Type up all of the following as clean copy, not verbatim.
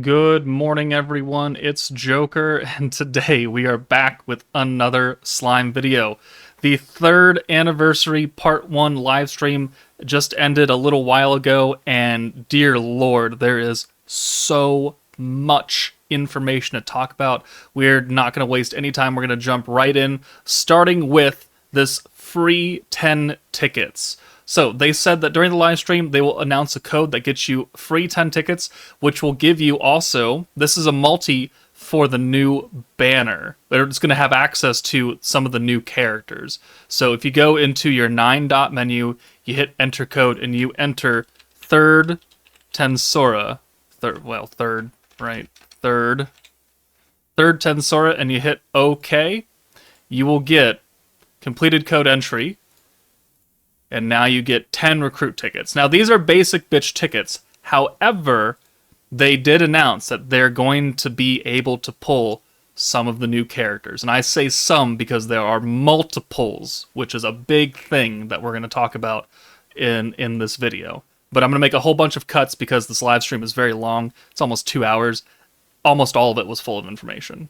Good morning, everyone. It's Joker, and today we are back with another slime video. The third anniversary part 1 live stream just ended a little while ago, and dear lord, there is so much information to talk about. We're not going to waste any time. We're going to jump right in, starting with this free 10 tickets. So they said that during the live stream, they will announce a code that gets you free 10 tickets, which will give you also, this is a multi for the new banner. It's going to have access to some of the new characters. So if you go into your 9-dot menu, you hit enter code and you enter third Tensora, third Tensora, and you hit OK, you will get completed code entry. And now you get 10 recruit tickets. Now, these are basic bitch tickets. However, they did announce that they're going to be able to pull some of the new characters. And I say some because there are multiples, which is a big thing that we're going to talk about in this video. But I'm going to make a whole bunch of cuts because this live stream is very long. It's almost 2 hours. Almost all of it was full of information.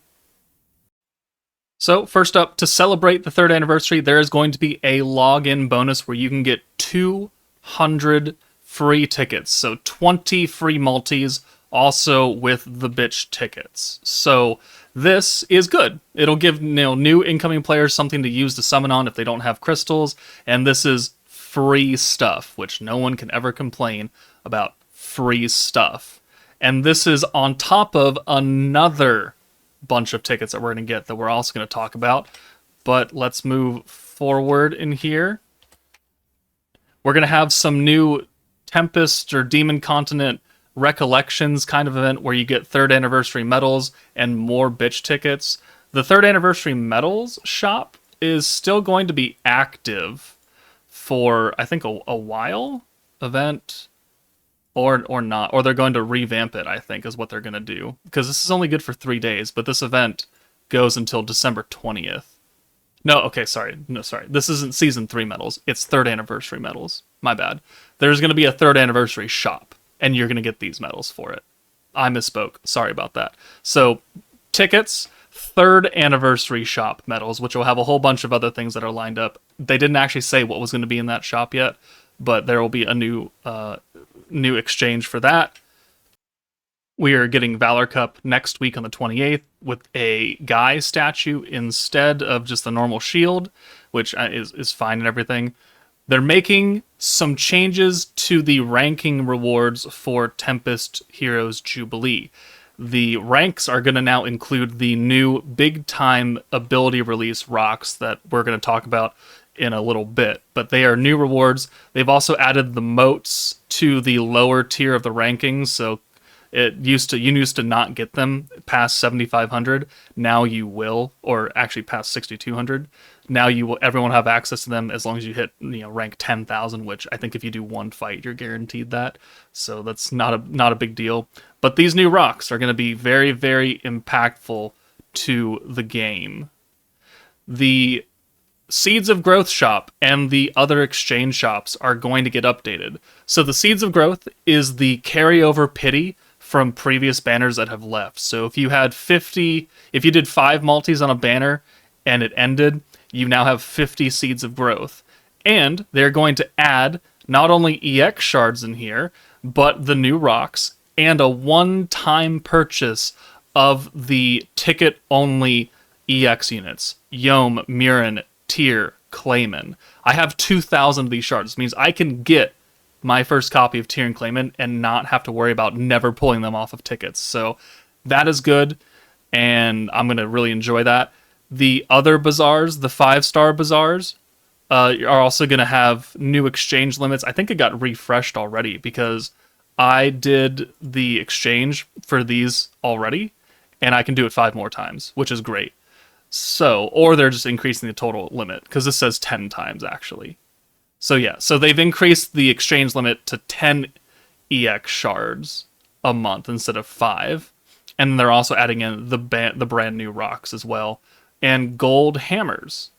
So first up, to celebrate the third anniversary, there is going to be a login bonus where you can get 200 free tickets. So 20 free multis also with the bitch tickets. So this is good. It'll give new incoming players something to use to summon on if they don't have crystals. And this is free stuff, which no one can ever complain about free stuff. And this is on top of another bunch of tickets that we're going to get that we're also going to talk about. But let's move forward in here. We're going to have some new Tempest or Demon Continent Recollections kind of event where you get third anniversary medals and more bitch tickets. The third anniversary medals shop is still going to be active for, I think, a while. Event or not, or they're going to revamp it, I think, is what they're going to do. Because this is only good for 3 days, but this event goes until December 20th. No, okay, sorry. This isn't Season 3 medals. It's third anniversary medals. My bad. There's going to be a third anniversary shop, and you're going to get these medals for it. I misspoke. Sorry about that. So, tickets, third anniversary shop medals, which will have a whole bunch of other things that are lined up. They didn't actually say what was going to be in that shop yet, but there will be a new exchange for that. We are getting Valor Cup next week on the 28th with a Guy statue instead of just the normal shield, which is fine and everything. They're making some changes to the ranking rewards for Tempest Heroes Jubilee. The ranks are going to now include the new big-time ability release rocks that we're going to talk about in a little bit, but they are new rewards. They've also added the moats to the lower tier of the rankings, so you used to not get them past 7,500. Now you will, or actually past 6,200. Now you will. Everyone will have access to them as long as you hit rank 10,000, which I think if you do one fight, you're guaranteed that. So that's not a big deal. But these new rocks are going to be very, very impactful to the game. The Seeds of Growth shop and the other exchange shops are going to get updated. So the Seeds of Growth is the carryover pity from previous banners that have left. So if you did 5 multis on a banner and it ended, you now have 50 Seeds of Growth. And they're going to add not only EX shards in here, but the new rocks and a one-time purchase of the ticket-only EX units. Yom, Mirren, Tyr, Clayman. I have 2,000 of these shards. This means I can get my first copy of Tyr and Clayman and not have to worry about never pulling them off of tickets. So that is good, and I'm going to really enjoy that. The other bazaars, the 5-star bazaars, are also going to have new exchange limits. I think it got refreshed already because I did the exchange for these already, and I can do it 5 more times, which is great. So, or they're just increasing the total limit, because this says 10 times, actually. So yeah, so they've increased the exchange limit to 10 EX shards a month instead of 5. And they're also adding in the brand new rocks as well. And gold hammers.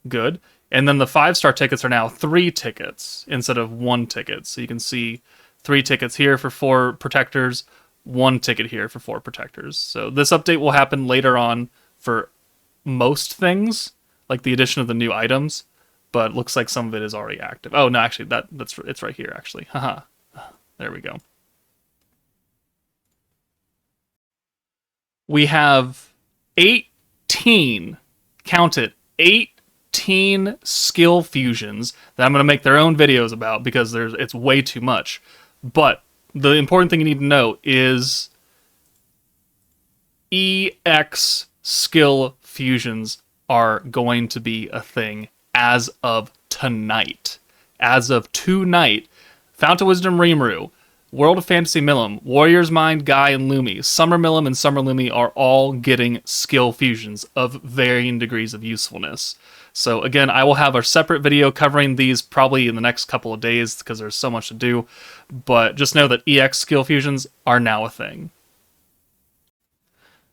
Good. And then the 5-star tickets are now 3 tickets instead of 1 ticket. So you can see 3 tickets here for 4 protectors, 1 ticket here for 4 protectors. So this update will happen later on for most things, like the addition of the new items, but it looks like some of it is already active. Oh no, actually it's right here actually. Haha. There we go. We have 18, count it, 18 skill fusions that I'm going to make their own videos about because it's way too much. But the important thing you need to know is EX skill fusions are going to be a thing as of tonight. As of tonight, Fount of Wisdom Rimuru, World of Fantasy Milim, Warrior's Mind, Guy, and Lumi, Summer Milim, and Summer Lumi are all getting skill fusions of varying degrees of usefulness. So again, I will have a separate video covering these probably in the next couple of days because there's so much to do, but just know that EX skill fusions are now a thing.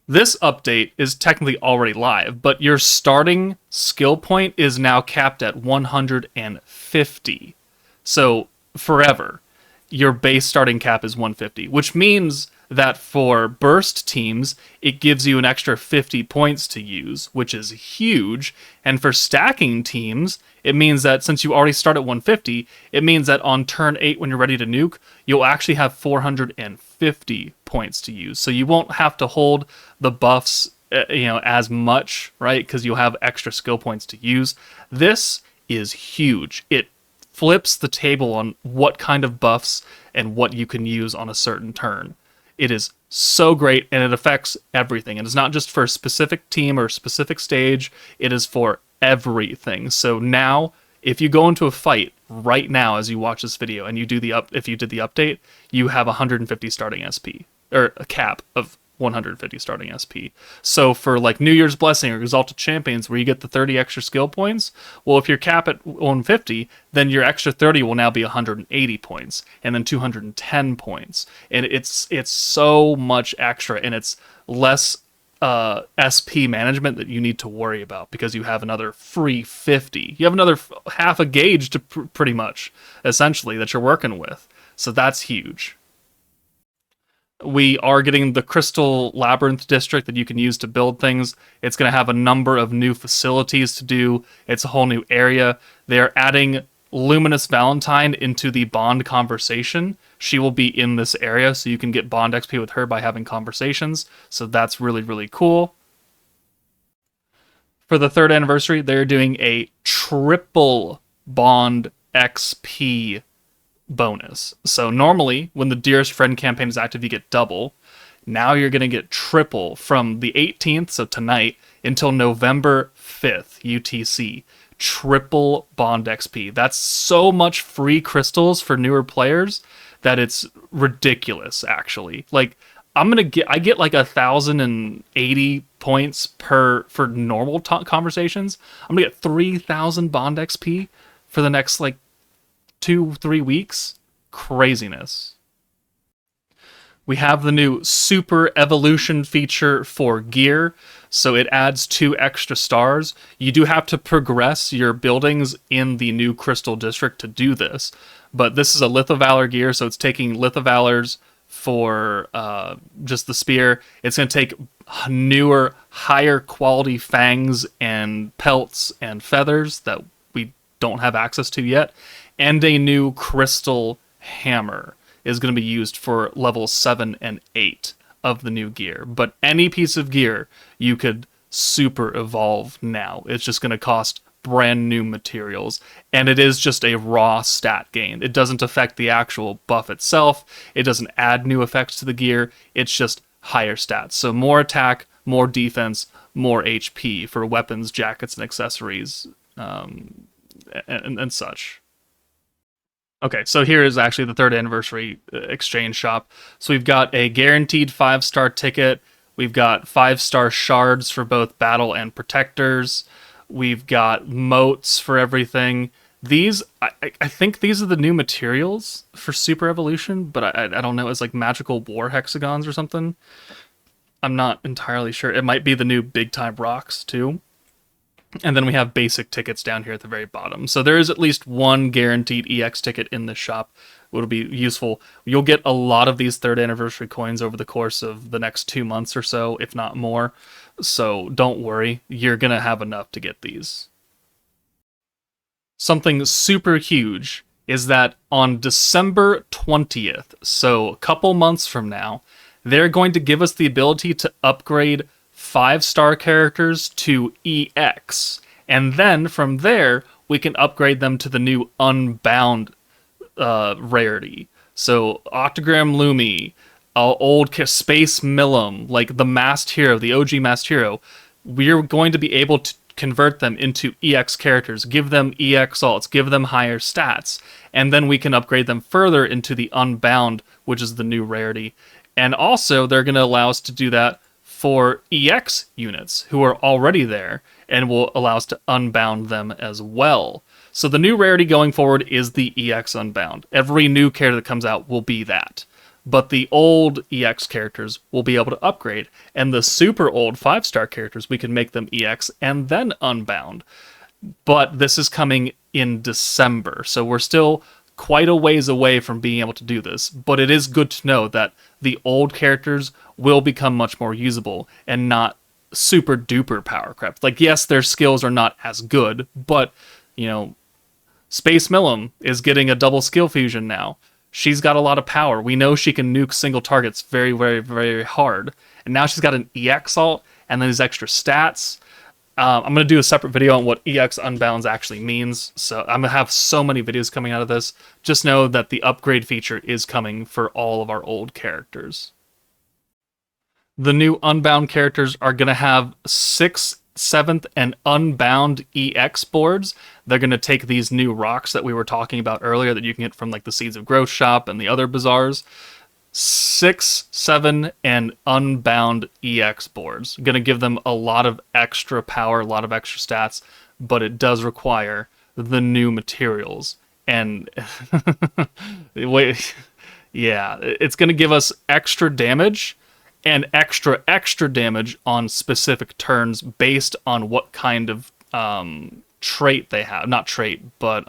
This update is technically already live, but your starting skill point is now capped at 150. So forever, your base starting cap is 150, which means that for burst teams, it gives you an extra 50 points to use, which is huge. And for stacking teams, it means that since you already start at 150, it means that on turn 8 when you're ready to nuke, you'll actually have 450 points to use. So you won't have to hold the buffs as much, right? Because you'll have extra skill points to use. This is huge. It flips the table on what kind of buffs and what you can use on a certain turn. It is so great, and it affects everything. And it's not just for a specific team or a specific stage. It is for everything. So now, if you go into a fight right now as you watch this video, and you do if you did the update, you have 150 starting SP, or a cap of 150 starting SP. So for like New Year's Blessing or Exalted Champions, where you get the 30 extra skill points, well, if you're cap at 150, then your extra 30 will now be 180 points, and then 210 points. And it's so much extra, and it's less SP management that you need to worry about because you have another free 50. You have another half a gauge to pretty much, essentially, that you're working with. So that's huge. We are getting the Crystal Labyrinth District that you can use to build things. It's going to have a number of new facilities to do. It's a whole new area. They are adding Luminous Valentine into the Bond conversation. She will be in this area, so you can get Bond XP with her by having conversations. So that's really, really cool. For the 3rd anniversary, they're doing a triple Bond XP bonus. So normally, when the Dearest Friend campaign is active, you get double. Now you're going to get triple from the 18th, so tonight, until November 5th, UTC. Triple Bond XP. That's so much free crystals for newer players that it's ridiculous, actually. Like, I get like 1,080 points for normal conversations. I'm going to get 3,000 Bond XP for the next, 2-3 weeks. Craziness. We have the new Super Evolution feature for gear, so it adds 2 extra stars. You do have to progress your buildings in the new Crystal District to do this, but this is a Lith of Valor gear, so it's taking Lith of Valors for just the spear. It's going to take newer, higher quality fangs and pelts and feathers that we don't have access to yet, and a new crystal hammer is going to be used for levels 7 and 8 of the new gear. But any piece of gear you could super evolve now. It's just going to cost brand new materials, and it is just a raw stat gain. It doesn't affect the actual buff itself. It doesn't add new effects to the gear. It's just higher stats. So more attack, more defense, more HP for weapons, jackets, and accessories, and such. Okay, so here is actually the 3rd anniversary exchange shop. So we've got a guaranteed 5-star ticket. We've got 5-star shards for both battle and protectors. We've got moats for everything. These, I think these are the new materials for Super Evolution, but I don't know. It's like magical war hexagons or something. I'm not entirely sure. It might be the new big time rocks too. And then we have basic tickets down here at the very bottom. So there is at least one guaranteed EX ticket in this shop would be useful. You'll get a lot of these 3rd anniversary coins over the course of the next 2 months or so, if not more. So don't worry, you're going to have enough to get these. Something super huge is that on December 20th, so a couple months from now, they're going to give us the ability to upgrade 5-star characters to EX. And then from there, we can upgrade them to the new Unbound rarity. So Octogram Lumi, old Space Millum, like the Masked Hero, the OG Masked Hero, we're going to be able to convert them into EX characters, give them EX alts, give them higher stats, and then we can upgrade them further into the Unbound, which is the new rarity. And also, they're going to allow us to do that for EX units who are already there, and will allow us to unbound them as well. So the new rarity going forward is the EX Unbound. Every new character that comes out will be that. But the old EX characters will be able to upgrade, and the super old 5-star characters, we can make them EX and then Unbound. But this is coming in December, so we're still quite a ways away from being able to do this. But it is good to know that the old characters will become much more usable and not super duper power crept. Like, yes, their skills are not as good, but, you know, Space Millum is getting a double skill fusion now. She's got a lot of power. We know she can nuke single targets very, very, very hard. And now she's got an EX ult and then these extra stats. I'm going to do a separate video on what EX Unbounds actually means. So I'm going to have so many videos coming out of this. Just know that the upgrade feature is coming for all of our old characters. The new Unbound characters are going to have 6th, 7th, and Unbound EX boards. They're going to take these new rocks that we were talking about earlier that you can get from like the Seeds of Growth shop and the other bazaars. 6, 7, and Unbound EX boards. Going to give them a lot of extra power, a lot of extra stats, but it does require the new materials. And wait, yeah, it's going to give us extra damage and extra damage on specific turns based on what kind of trait they have. Not trait, but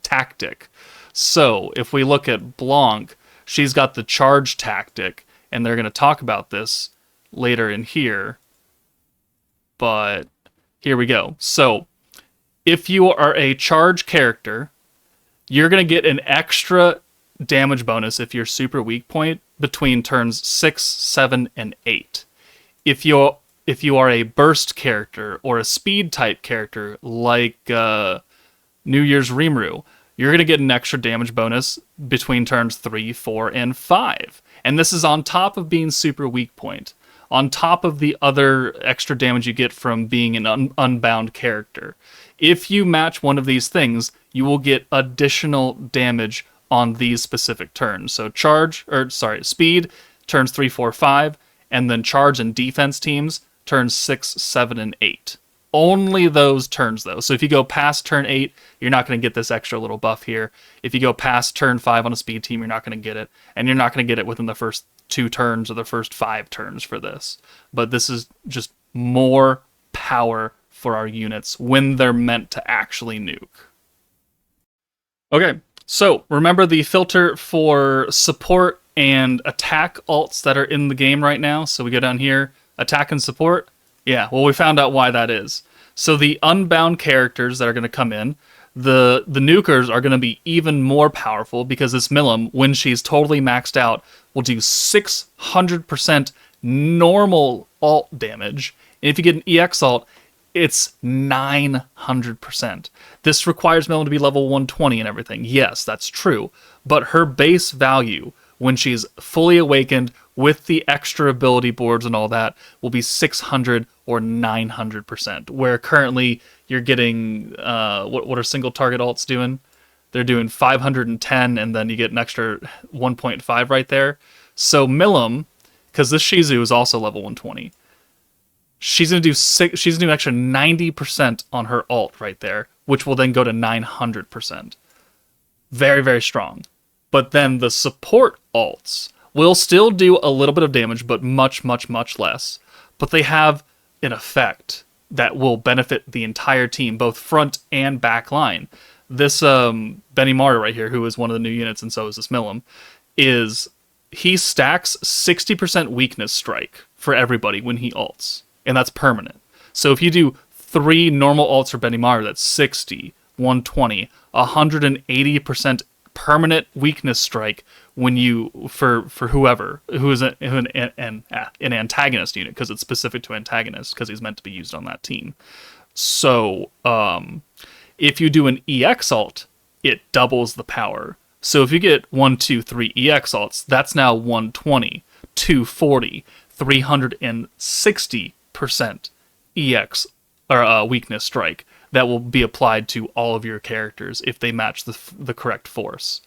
tactic. So if we look at Blanc, she's got the charge tactic, and they're going to talk about this later in here. But here we go. So if you are a charge character, you're going to get an extra damage bonus if you're super weak point between turns 6, 7, and 8. If you are a burst character or a speed type character like New Year's Rimuru, you're going to get an extra damage bonus between turns 3, 4, and 5. And this is on top of being super weak point, on top of the other extra damage you get from being an unbound character. If you match one of these things, you will get additional damage on these specific turns. So speed, turns 3, 4, 5, and then charge and defense teams, turns 6, 7, and 8. Only those turns, though. So if you go past turn 8, you're not going to get this extra little buff here. If you go past turn 5 on a speed team, you're not going to get it. And you're not going to get it within the first 2 turns or the first 5 turns for this. But this is just more power for our units when they're meant to actually nuke. Okay, so remember the filter for support and attack alts that are in the game right now. So we go down here, attack and support. Yeah, well, we found out why that is. So the unbound characters that are going to come in, the nukers are going to be even more powerful because this Millum, when she's totally maxed out, will do 600% normal alt damage. And if you get an EX alt, it's 900%. This requires Millum to be level 120 and everything. Yes, that's true. But her base value, when she's fully awakened with the extra ability boards and all that, will be 600 or 900%. Where currently you're getting, what are single target alts doing? They're doing 510, and then you get an extra 1.5 right there. So Millum, because this Shizu is also level 120, she's gonna do an extra 90% on her alt right there, which will then go to 900%. Very, very strong. But then the support alts will still do a little bit of damage, but much, much, much less. But they have an effect that will benefit the entire team, both front and back line. this Benimaru right here, who is one of the new units, and so is this Milim, he stacks 60% weakness strike for everybody when he ults, and that's permanent. So if you do 3 normal ults for Benimaru, that's 60, 120, 180% permanent weakness strike when you for whoever who is an antagonist unit, because it's specific to antagonist because he's meant to be used on that team. So if you do an EX ult, it doubles the power. So if you get 1, 2, 3 EX ults, that's now 120, 240, 360% EX or weakness strike that will be applied to all of your characters if they match the correct force.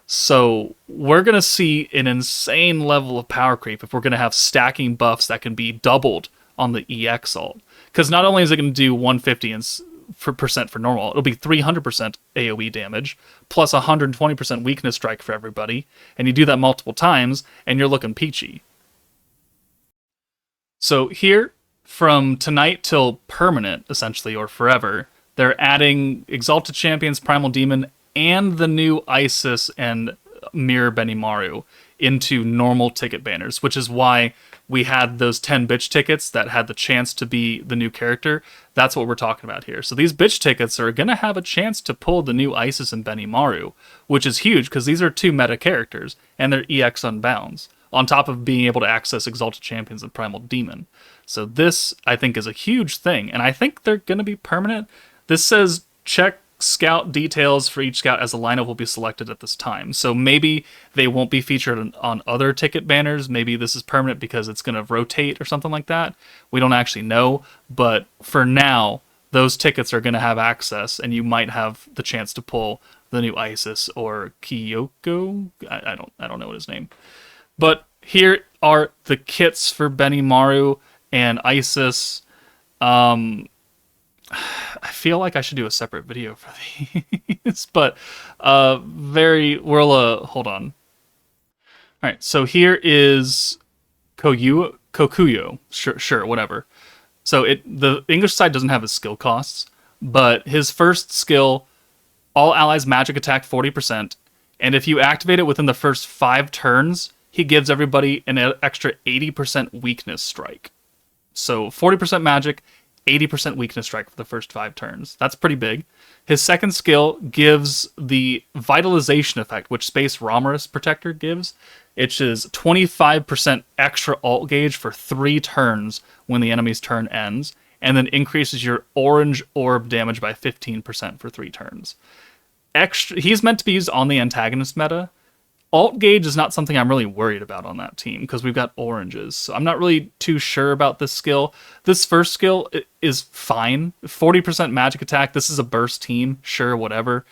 So we're going to see an insane level of power creep if we're going to have stacking buffs that can be doubled on the EX ult. Because not only is it going to do 150% for normal, it'll be 300% AoE damage, plus 120% weakness strike for everybody, and you do that multiple times, and you're looking peachy. So here, from tonight till permanent, essentially, or forever, they're adding Exalted Champions, Primal Demon, and the new Isis and Mirror Benimaru into normal ticket banners, which is why we had those 10 bitch tickets that had the chance to be the new character. That's what we're talking about here. So these bitch tickets are going to have a chance to pull the new Isis and Benimaru, which is huge because these are 2 meta characters, and they're EX Unbounds, on top of being able to access Exalted Champions and Primal Demon. So this, I think, is a huge thing, and I think they're going to be permanent. This says check scout details for each scout as a lineup will be selected at this time. So maybe they won't be featured on other ticket banners. Maybe this is permanent because it's going to rotate or something like that. We don't actually know, but for now, those tickets are going to have access, and you might have the chance to pull the new Isis or Kyoko. I don't know what his name. But here are the kits for Benimaru and Isis. I feel like I should do a separate video for these, but hold on. All right, so here is Kokuyo. Sure, whatever. So the English side doesn't have his skill costs, but his first skill, all allies magic attack 40%, and if you activate it within the first 5 turns, he gives everybody an extra 80% weakness strike. So 40% magic, 80% weakness strike for the first 5 turns. That's pretty big. His second skill gives the vitalization effect, which Space Romorus Protector gives. It is 25% extra ult gauge for 3 turns when the enemy's turn ends, and then increases your orange orb damage by 15% for 3 turns. He's meant to be used on the antagonist meta. Alt gauge is not something I'm really worried about on that team because we've got oranges. So I'm not really too sure about this skill. This first skill is fine. 40% magic attack. This is a burst team. Sure, whatever.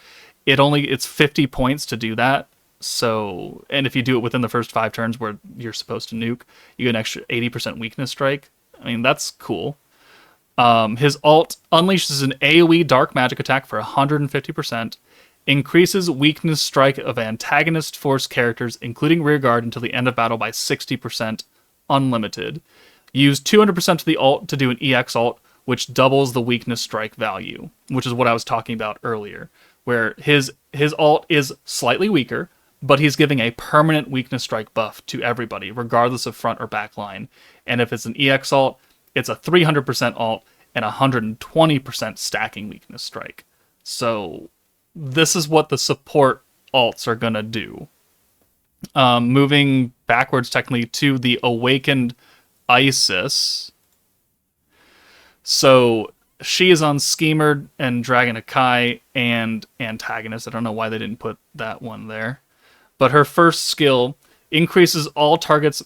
It's 50 points to do that. So, and if you do it within the first 5 turns where you're supposed to nuke, you get an extra 80% weakness strike. I mean, that's cool. His alt unleashes an AoE dark magic attack for 150%. Increases weakness strike of antagonist force characters, including rearguard, until the end of battle by 60%, unlimited. Use 200% of the ult to do an EX ult, which doubles the weakness strike value, which is what I was talking about earlier, where his ult is slightly weaker, but he's giving a permanent weakness strike buff to everybody, regardless of front or back line. And if it's an EX ult, it's a 300% ult and 120% stacking weakness strike. So this is what the support alts are going to do. Moving backwards technically to the Awakened Isis. So she is on Schemer and Dragon Akai and Antagonist. I don't know why they didn't put that one there. But her first skill increases all targets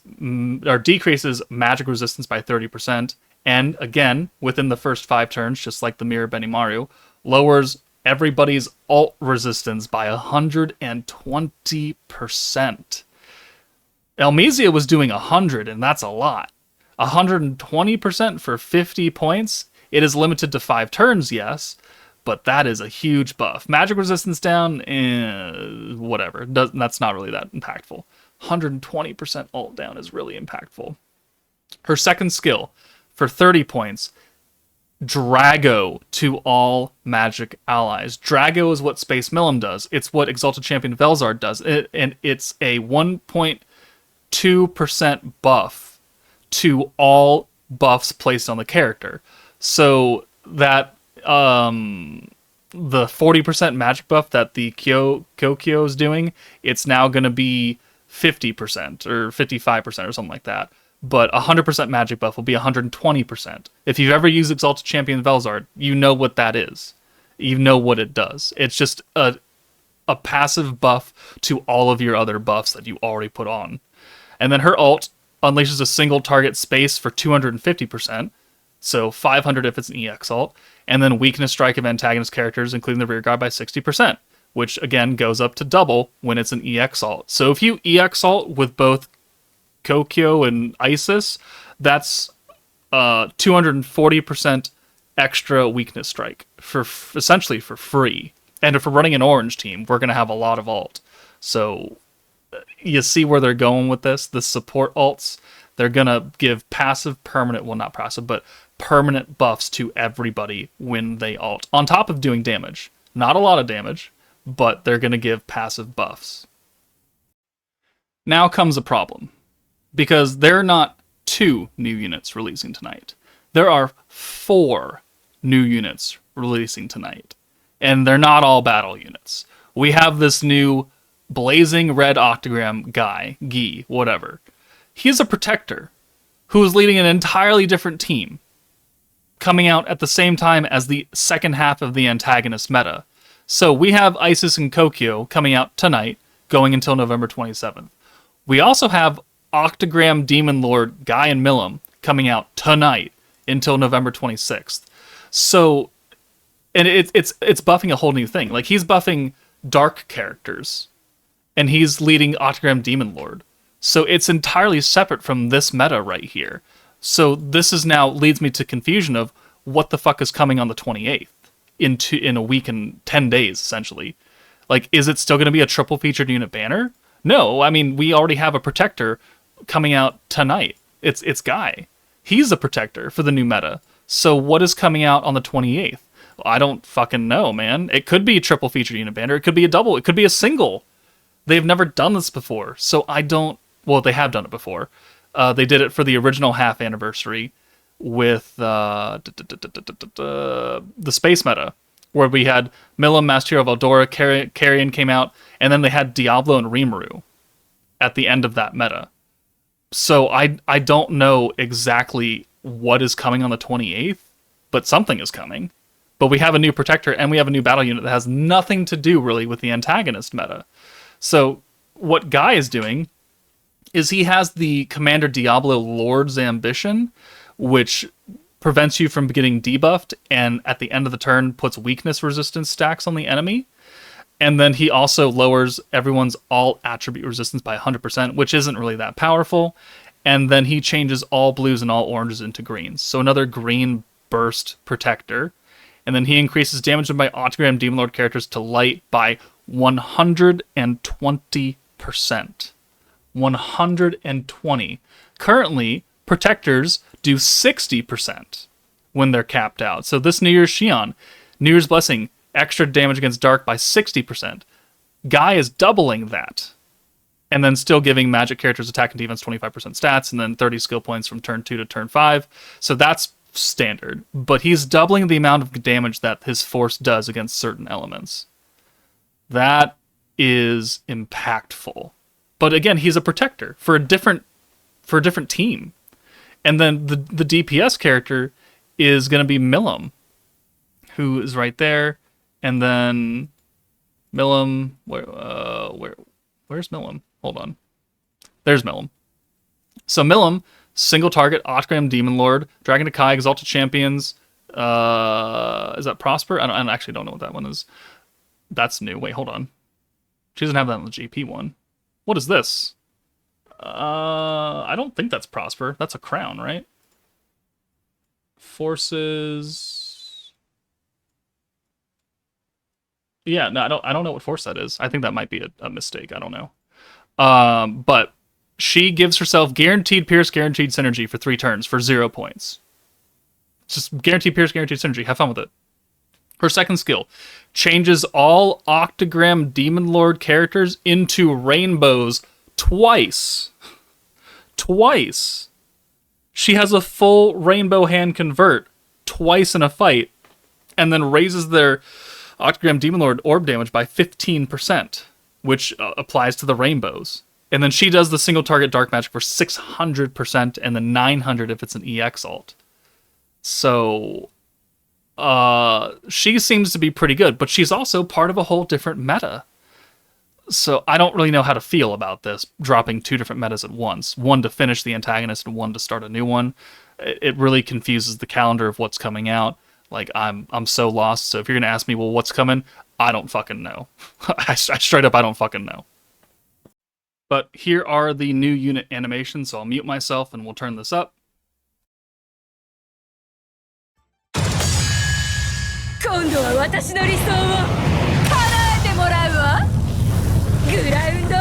or decreases magic resistance by 30%. And again, within the first 5 turns, just like the Mirror Benimaru, lowers everybody's ult resistance by 120%. Elmezia was doing 100, and that's a lot. 120% for 50 points. It is limited to 5 turns, yes, but that is a huge buff. Magic resistance down, whatever. That's not really that impactful. 120% ult down is really impactful. Her second skill, for 30 points, Drago to all magic allies. Drago is what Space Millum does. It's what Exalted Champion Velzard does. And it's a 1.2% buff to all buffs placed on the character. So that the 40% magic buff that the Kokyo is doing, it's now going to be 50% or 55% or something like that. But 100% magic buff will be 120%. If you've ever used Exalted Champion Velzard, you know what that is. You know what it does. It's just a passive buff to all of your other buffs that you already put on. And then her ult unleashes a single target space for 250%, so 500 if it's an EX ult, and then weakness strike of antagonist characters, including the rear guard, by 60%, which again goes up to double when it's an EX ult. So if you EX ult with both Kokyo and Isis, that's 240% extra weakness strike for essentially for free. And if we're running an orange team, we're going to have a lot of ult. So you see where they're going with this. The support ults, they're going to give passive, permanent, well, not passive, but permanent buffs to everybody when they ult, on top of doing damage. Not a lot of damage, but they're going to give passive buffs. Now comes a problem, because there are not 2 new units releasing tonight. There are 4 new units releasing tonight, and they're not all battle units. We have this new blazing red octagram guy, Guy, whatever. He's a protector who is leading an entirely different team, coming out at the same time as the second half of the antagonist meta. So we have Isis and Kokyo coming out tonight, going until November 27th. We also have Octagram Demon Lord Guy and Millum coming out tonight until November 26th. So, and it's buffing a whole new thing. Like, he's buffing dark characters, and he's leading Octagram Demon Lord. So it's entirely separate from this meta right here. So this is now leads me to confusion of what the fuck is coming on the 28th in a week and 10 days, essentially. Like, is it still going to be a triple featured unit banner? No, I mean, we already have a protector coming out tonight. It's Guy. He's a protector for the new meta. So what is coming out on the 28th? Well, I don't fucking know, man. It could be a triple featured unit banner. It could be a double. It could be a single. They've never done this before. So I don't... Well, they have done it before. They did it for the original half anniversary with the space meta, where we had Millum, Master of Eldora, Carrion came out, and then they had Diablo and Rimuru at the end of that meta. So I don't know exactly what is coming on the 28th, but something is coming. But we have a new protector, and we have a new battle unit that has nothing to do, really, with the antagonist meta. So what Guy is doing is he has the Commander Diablo Lord's Ambition, which prevents you from getting debuffed, and at the end of the turn puts weakness resistance stacks on the enemy. And then he also lowers everyone's all attribute resistance by 100%, which isn't really that powerful. And then he changes all blues and all oranges into greens. So another green burst protector. And then he increases damage by Octagram Demon Lord characters to light by 120%. 120. Currently, protectors do 60% when they're capped out. So this New Year's Shion, New Year's Blessing, extra damage against dark by 60%. Guy is doubling that. And then still giving magic characters attack and defense 25% stats, and then 30 skill points from turn 2 to turn 5. So that's standard. But he's doubling the amount of damage that his force does against certain elements. That is impactful. But again, he's a protector for a different team. And then the DPS character is going to be Millum, who is right there. And then Millum, where's Millum? Hold on. There's Millum. So Millum, single target, Octagram Demon Lord, Dragon Isekai, Exalted Champions. Is that Prosper? I actually don't know what that one is. That's new. Wait, hold on. She doesn't have that on the GP one. What is this? I don't think that's Prosper. That's a crown, right? Forces. Yeah, no, I don't know what force that is. I think that might be a mistake. I don't know. But she gives herself guaranteed pierce, guaranteed synergy for 3 turns for 0 points. Just guaranteed pierce, guaranteed synergy. Have fun with it. Her second skill changes all Octagram Demon Lord characters into rainbows twice. Twice. She has a full rainbow hand convert twice in a fight, and then raises their Octagram Demon Lord orb damage by 15%, which applies to the rainbows. And then she does the single target dark magic for 600%, and then 900 if it's an EX ult. So, she seems to be pretty good, but she's also part of a whole different meta. So I don't really know how to feel about this, dropping two different metas at once. One to finish the antagonist and one to start a new one. It really confuses the calendar of what's coming out. Like, I'm so lost. So if you're going to ask me, well, what's coming? I don't fucking know. I straight up, I don't fucking know. But here are the new unit animations, so I'll mute myself and we'll turn this up. 今度は私の理想を叶えてもらうわ。グラウンドゼ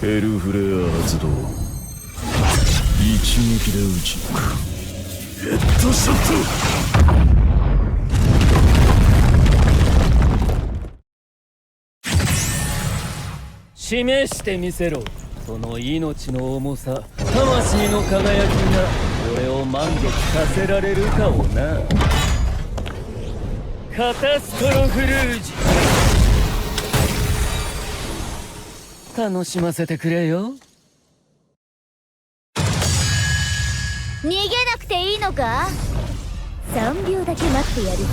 ロ。エルフレア発動。一撃で撃ち抜く。ヘッドショット。示してみせろ。その命の重さ、魂の輝きが俺を満足させられるかをな。カタストロフルージュ。楽しませてくれよ。逃げなくていいのか？3秒だけ待ってやるぞ。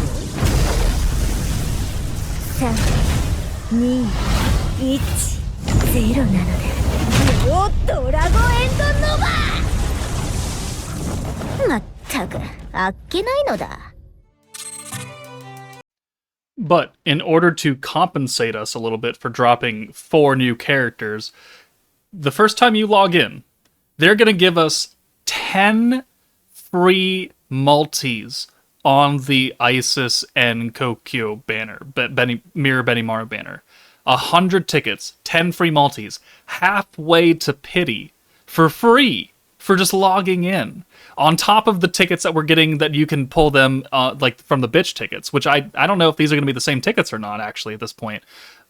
3、2、1。ゼロなのでおっドラゴンエンドノバまったくあっけないのだ。 But in order to compensate us a little bit for dropping 4 new characters, the first time you log in, they're going to give us 10 free multis on the Isis and Kokyo banner, Mirror Benimaru banner. 100 tickets, 10 free multis, halfway to pity, for free, for just logging in. On top of the tickets that we're getting that you can pull them, like, from the bitch tickets, which I don't know if these are going to be the same tickets or not, actually, at this point.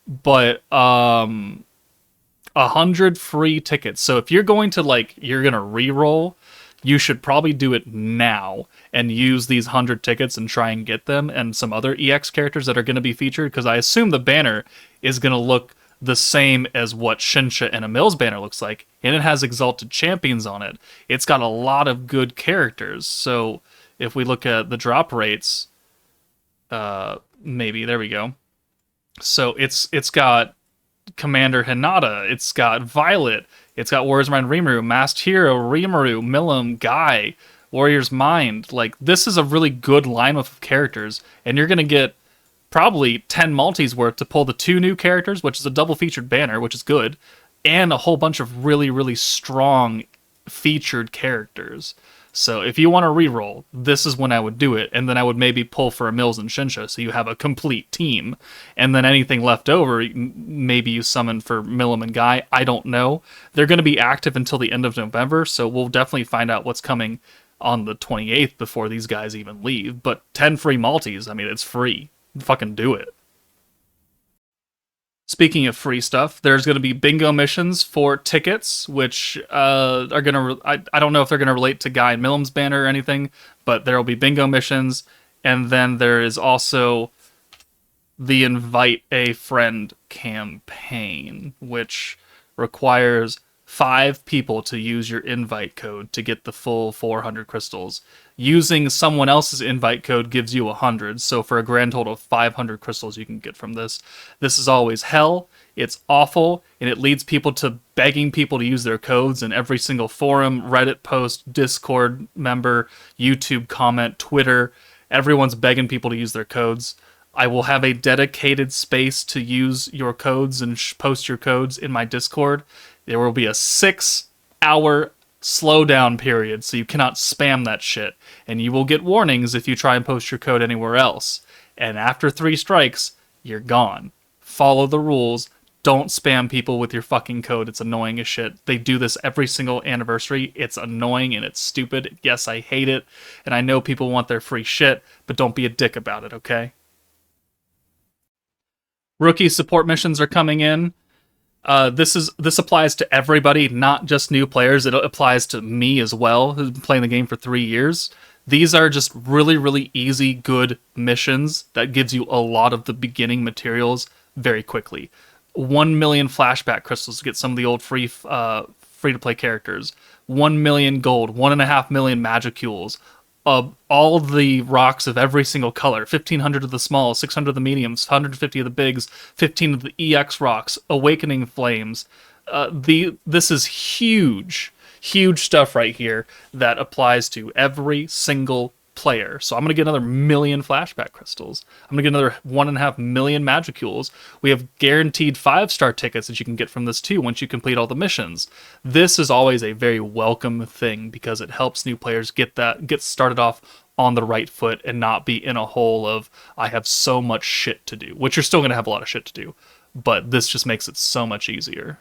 But, 100 free tickets. So if you're going to, like, you're going to re-roll, you should probably do it now and use these 100 tickets and try and get them and some other EX characters that are going to be featured, because I assume the banner is going to look the same as what Shinsha and Emil's banner looks like, and it has Exalted Champions on it. It's got a lot of good characters, so if we look at the drop rates, maybe, there we go. So it's got Commander Hinata, it's got Violet, it's got Warriors Mind Rimuru, Masked Hero, Rimuru, Milim, Guy, Warrior's Mind. Like, this is a really good lineup of characters, and you're going to get probably 10 multis worth to pull the 2 new characters, which is a double featured banner, which is good, and a whole bunch of really, really strong featured characters. So if you want to reroll, this is when I would do it, and then I would maybe pull for Emils and Shinsha, so you have a complete team, and then anything left over, maybe you summon for Milim and Guy. I don't know. They're going to be active until the end of November, so we'll definitely find out what's coming on the 28th before these guys even leave. But 10 free multis, I mean, it's free. Fucking do it. Speaking of free stuff, there's going to be bingo missions for tickets, which are going to... I don't know if they're going to relate to Guy and Milim's banner or anything, but there will be bingo missions. And then there is also the Invite a Friend campaign, which requires 5 people to use your invite code to get the full 400 crystals. Using someone else's invite code gives you 100, so for a grand total of 500 crystals you can get from this. This is always hell, it's awful, and it leads people to begging people to use their codes in every single forum, Reddit post, Discord member, YouTube comment, Twitter. Everyone's begging people to use their codes. I will have a dedicated space to use your codes and post your codes in my Discord. There will be a 6-hour slowdown period, so you cannot spam that shit. And you will get warnings if you try and post your code anywhere else. And after 3 strikes, you're gone. Follow the rules. Don't spam people with your fucking code. It's annoying as shit. They do this every single anniversary. It's annoying and it's stupid. Yes, I hate it. And I know people want their free shit, but don't be a dick about it, okay? Rookie support missions are coming in. This applies to everybody, not just new players. It applies to me as well, who's been playing the game for 3 years. These are just really, really easy, good missions that gives you a lot of the beginning materials very quickly. 1 million flashback crystals to get some of the old free-to-play characters. 1 million gold, 1.5 million magicules. All the rocks of every single color. 1,500 of the smalls, 600 of the mediums, 150 of the bigs, 15 of the EX rocks, awakening flames. This is huge stuff right here that applies to every single player. So I'm going to get another 1 million flashback crystals. I'm going to get another 1.5 million magicules. We have guaranteed 5-star tickets that you can get from this too once you complete all the missions. This is always a very welcome thing because it helps new players get started off on the right foot and not be in a hole of, I have so much shit to do, which you're still going to have a lot of shit to do, but this just makes it so much easier.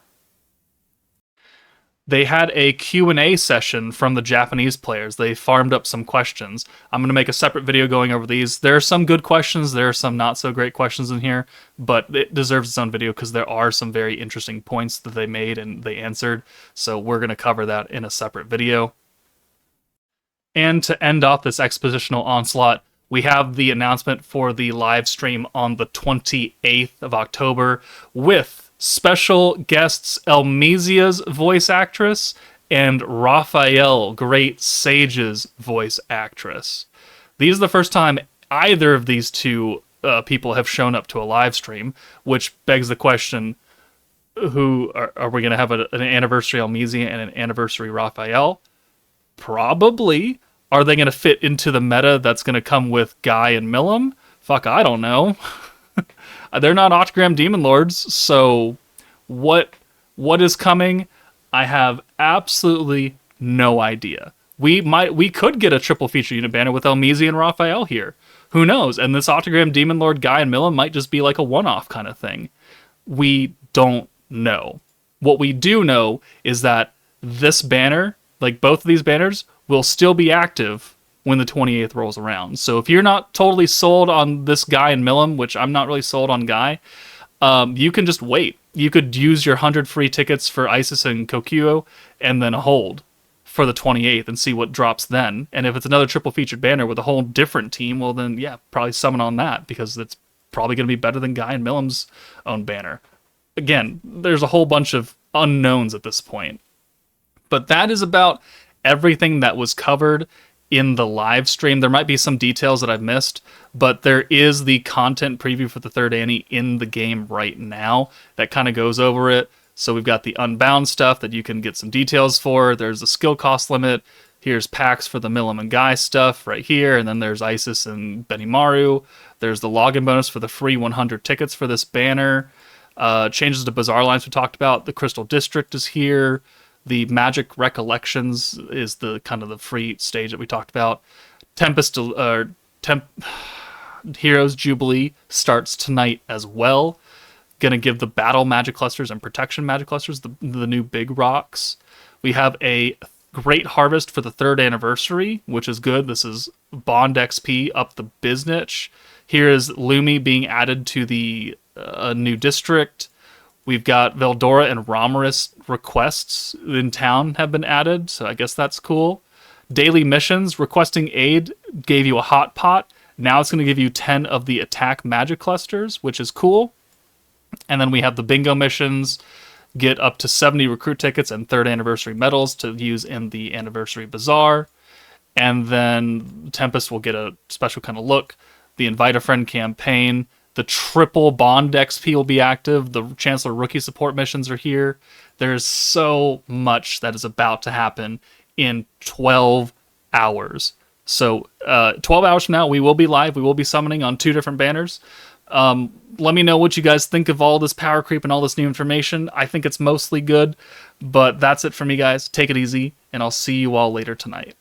They had a Q&A session from the Japanese players. They farmed up some questions. I'm going to make a separate video going over these. There are some good questions. There are some not so great questions in here, but it deserves its own video because there are some very interesting points that they made and they answered. So we're going to cover that in a separate video. And to end off this expositional onslaught, we have the announcement for the live stream on the 28th of October with special guests Elmesia's voice actress and Raphael, Great Sage's voice actress. These are the first time either of these two people have shown up to a live stream, which begs the question, who are we going to have an anniversary Elmesia and an anniversary Raphael? Probably. Are they going to fit into the meta that's going to come with Guy and Millum? Fuck, I don't know. They're not Octagram Demon Lords, so what is coming? I have absolutely no idea. We could get a triple feature unit banner with Elmesia and Raphael here. Who knows? And this Octagram Demon Lord Guy and Millum might just be like a one-off kind of thing. We don't know. What we do know is that this banner, like both of these banners, will still be active when the 28th rolls around. So if you're not totally sold on this Guy and Millum, which I'm not really sold on Guy, you can just wait. You could use your 100 free tickets for Isis and Kokyo and then hold for the 28th and see what drops then. And if it's another triple featured banner with a whole different team, well then, yeah, probably summon on that because it's probably going to be better than Guy and Millum's own banner. Again, there's a whole bunch of unknowns at this point. But that is about everything that was covered in the live stream. There might be some details that I've missed, but there is the content preview for the third Annie in the game right now that kind of goes over it. So we've got the Unbound stuff that you can get some details for. There's a skill cost limit. Here's packs for the Millum and Guy stuff right here. And then there's Isis and Benimaru. There's the login bonus for the free 100 tickets for this banner. Changes to Bazaar lines we talked about. The Crystal District is here. The Magic Recollections is the kind of the free stage that we talked about. Heroes Jubilee starts tonight as well. Gonna give the Battle Magic Clusters and Protection Magic Clusters the new big rocks. We have a Great Harvest for the 3rd anniversary, which is good. This is Bond XP up the biznitch. Here is Lumi being added to the new district. We've got Veldora and Romaris requests in town have been added, so I guess that's cool. Daily missions, requesting aid gave you a hot pot. Now it's going to give you 10 of the attack magic clusters, which is cool. And then we have the bingo missions, get up to 70 recruit tickets and 3rd anniversary medals to use in the anniversary bazaar. And then Tempest will get a special kind of look. The Invite a Friend campaign. The triple Bond XP will be active. The Chancellor Rookie support missions are here. There's so much that is about to happen in 12 hours. So 12 hours from now, we will be live. We will be summoning on 2 different banners. Let me know what you guys think of all this power creep and all this new information. I think it's mostly good, but that's it for me, guys. Take it easy, and I'll see you all later tonight.